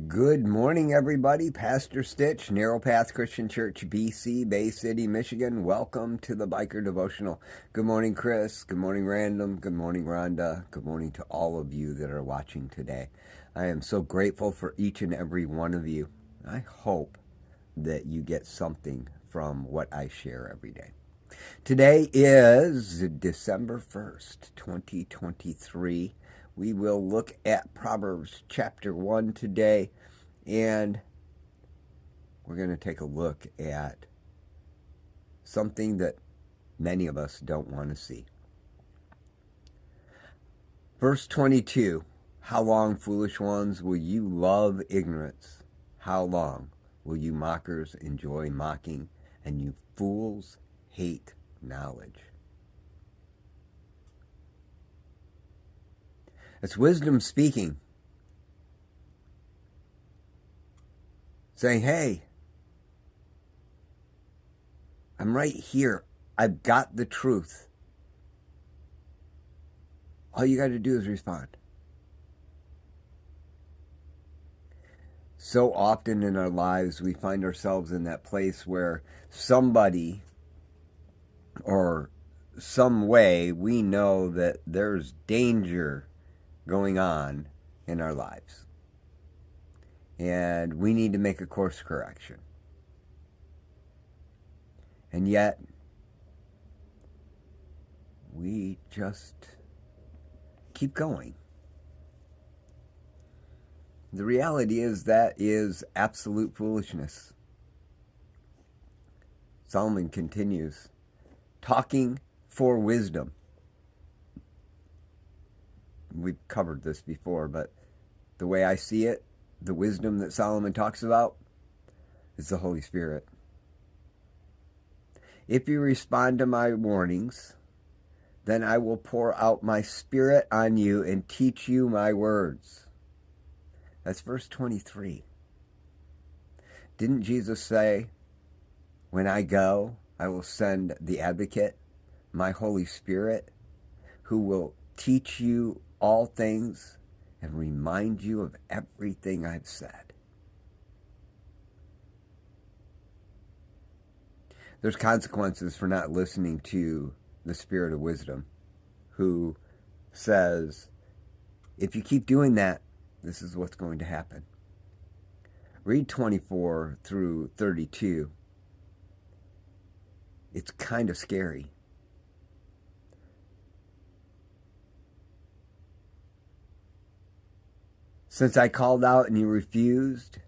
Good morning, everybody. Pastor Stitch, Narrow Path Christian Church, BC, Bay City, Michigan. Welcome to the Biker Devotional. Good morning, Chris. Good morning, Random. Good morning, Rhonda. Good morning to all of you that are watching today. I am so grateful for each and every one of you. I hope that you get something from what I share every day. Today is December 1st, 2023. We will look at Proverbs chapter 1 today, and we're going to take a look at something that many of us don't want to see. Verse 22, how long, foolish ones, will you love ignorance? How long will you mockers enjoy mocking, and you fools hate knowledge? It's wisdom speaking, saying, hey, I'm right here. I've got the truth. All you got to do is respond. So often in our lives, we find ourselves in that place where somebody or some way we know that there's danger going on in our lives, and we need to make a course correction. And yet we just keep going. The reality is that is absolute foolishness. Solomon continues, talking for wisdom. We've covered this before, but the way I see it, the wisdom that Solomon talks about is the Holy Spirit. If you respond to my warnings, then I will pour out my Spirit on you and teach you my words. That's verse 23. Didn't Jesus say, when I go, I will send the advocate, my Holy Spirit, who will teach you all things and remind you of everything I've said? There's consequences for not listening to the Spirit of wisdom, who says, if you keep doing that, this is what's going to happen. Read 24 through 32. It's kind of scary. Since I called out and you refused,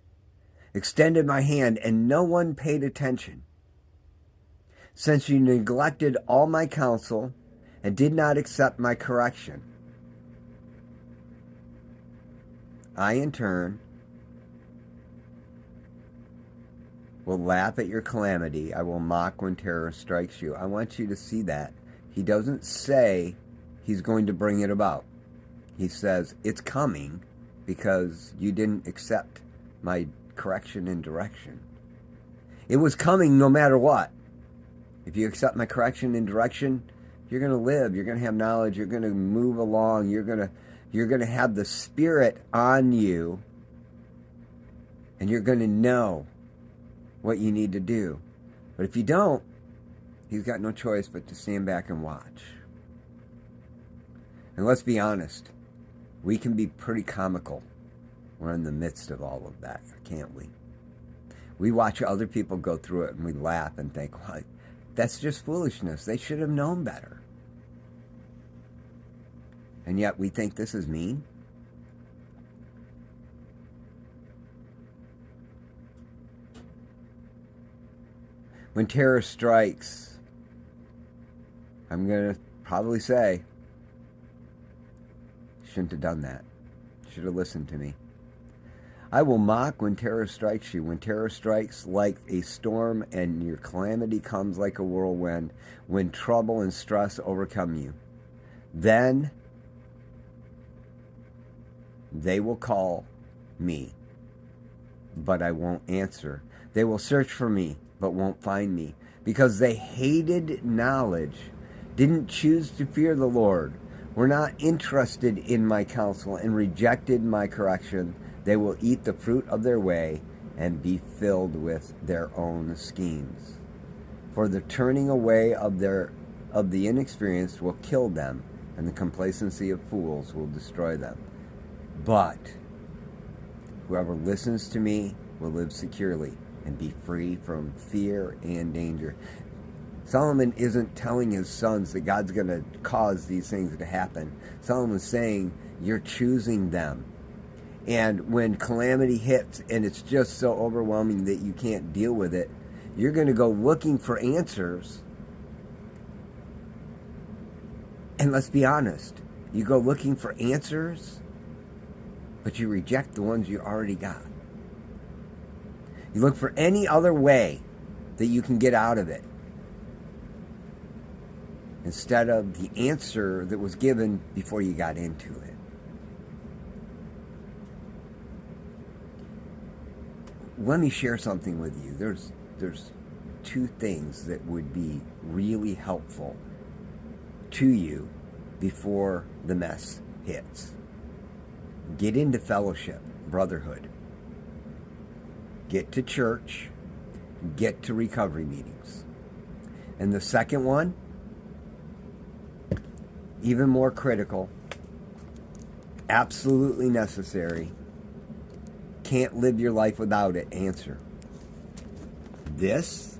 extended my hand and no one paid attention. Since you neglected all my counsel and did not accept my correction, I in turn will laugh at your calamity. I will mock when terror strikes you. I want you to see that. He doesn't say he's going to bring it about. He says it's coming because you didn't accept my correction and direction. It was coming no matter what. If you accept my correction and direction, you're going to live. You're going to have knowledge. You're going to move along. You're going to have the Spirit on you, and you're going to know what you need to do. But if you don't, he's got no choice but to stand back and watch. And let's be honest, we can be pretty comical. We're in the midst of all of that, can't we? We watch other people go through it and we laugh and think, well, that's just foolishness. They should have known better. And yet we think this is mean. When terror strikes, I'm going to probably say, shouldn't have done that. Should have listened to me. I will mock when terror strikes you. When terror strikes like a storm and your calamity comes like a whirlwind, when trouble and stress overcome you, then they will call me, but I won't answer. They will search for me, but won't find me, because they hated knowledge, didn't choose to fear the Lord, were not interested in my counsel, and rejected my correction. They will eat the fruit of their way and be filled with their own schemes. For the turning away of the inexperienced will kill them, and the complacency of fools will destroy them. But whoever listens to me will live securely and be free from fear and danger. Solomon isn't telling his sons that God's going to cause these things to happen. Solomon's saying, you're choosing them. And when calamity hits and it's just so overwhelming that you can't deal with it, you're going to go looking for answers. And let's be honest, you go looking for answers, but you reject the ones you already got. You look for any other way that you can get out of it, instead of the answer that was given before you got into it. Let me share something with you. There's two things that would be really helpful to you before the mess hits. Get into fellowship, brotherhood. Get to church. Get to recovery meetings. And the second one, even more critical, absolutely necessary, can't live your life without it, answer. This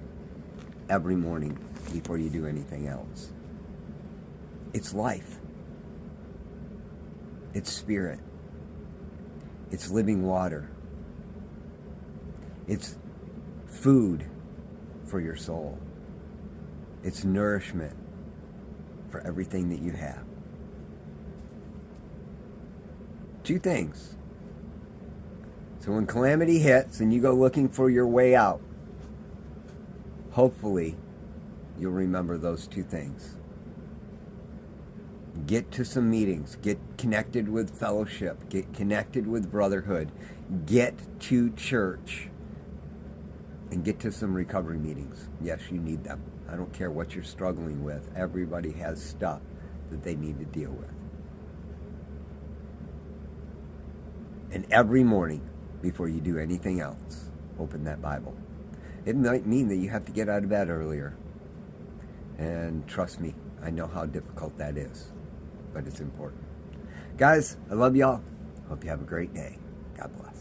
every morning before you do anything else. It's life. It's spirit. It's living water. It's food for your soul. It's nourishment for everything that you have. Two things. So when calamity hits and you go looking for your way out, hopefully you'll remember those two things. Get to some meetings. Get connected with fellowship. Get connected with brotherhood. Get to church. And get to some recovery meetings. Yes, you need them. I don't care what you're struggling with. Everybody has stuff that they need to deal with. And every morning, before you do anything else, open that Bible. It might mean that you have to get out of bed earlier. And trust me, I know how difficult that is. But it's important. Guys, I love y'all. Hope you have a great day. God bless.